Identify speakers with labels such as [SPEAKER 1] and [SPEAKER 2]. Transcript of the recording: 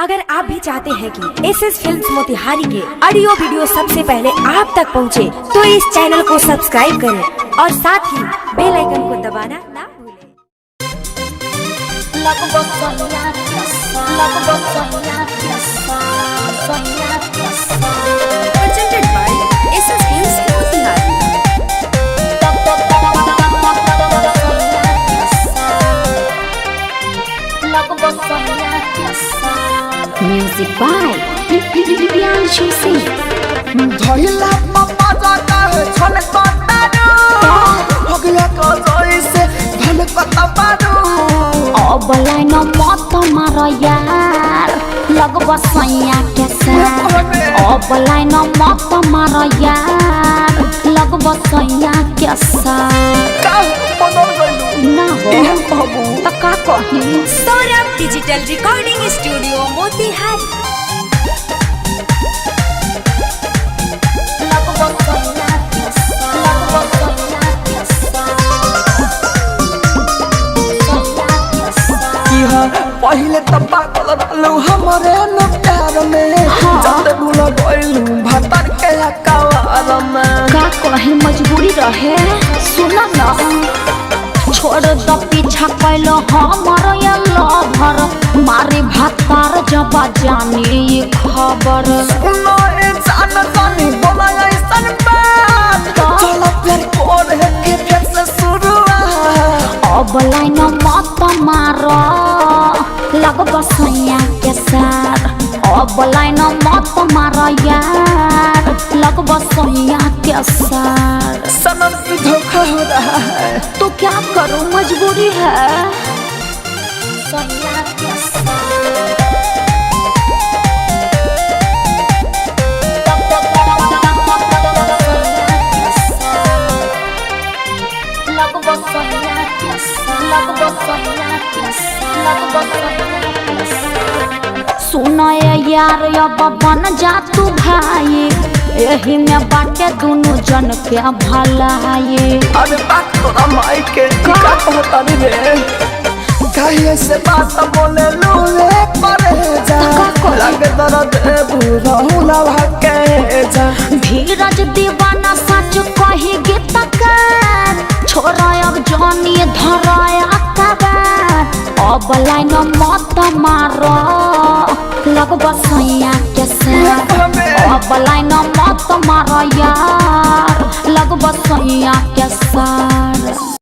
[SPEAKER 1] अगर आप भी चाहते हैं कि एसएस फिल्म्स मोतिहारी के ऑडियो वीडियो सबसे पहले आप तक पहुंचे, तो इस चैनल को सब्सक्राइब करें और साथ ही बेल आइकन को दबाना ना भूलें। Presented by SS Films Motihari. Music by Priyanshu Singh।
[SPEAKER 2] धइला पप्पा जाता है छन कतारू भगला को जोई से धन कता पारू
[SPEAKER 3] अब लाइन मत मार यार लगब सैया के साथ। अब लाइन मत मार यार लगब सैया के साथ।
[SPEAKER 2] का बदल गइलू
[SPEAKER 3] ना हो
[SPEAKER 2] एहन कहबू
[SPEAKER 3] त का कही।
[SPEAKER 1] Saurabh digital recording studio Motihari.
[SPEAKER 2] पहिले त पागल रहलू हमरे न प्यार में जब भूल गइलू भतर के कवार में
[SPEAKER 3] का कही मजबूरी रहे। सुन न छोड़ द पीछा कैलो हमर या लभर मारे भातार जब जानी ये खबर।
[SPEAKER 2] सुनो ए जान जानी बोला ऐसन बात चलो फिर कोर है के फिर से शुरुआत।
[SPEAKER 3] अब लाइन मत मार लगब सैया के साथ। अब लाइन मत मार यार लगब सैया के साथ।
[SPEAKER 2] सनम से धोखा हो रहा है
[SPEAKER 3] तो क्या करूं मजबूरी है। सैया के साथ। सुनो यार अब बन जा तू भाई यही में बाटे दोनों जन के भलाई।
[SPEAKER 2] अरे बात तोरा माई के का कहता रे काहे से बात बोले लूले करे जा लगे दर्द बुरा हुला भागे जा।
[SPEAKER 3] धीरज दीवाना सच कही गीतकार छोरा अब जानी धराया कबार। अब लाइन मत मार लगब सैया के साथ। अब लाइन मत मार यार लगब सैया के साथ।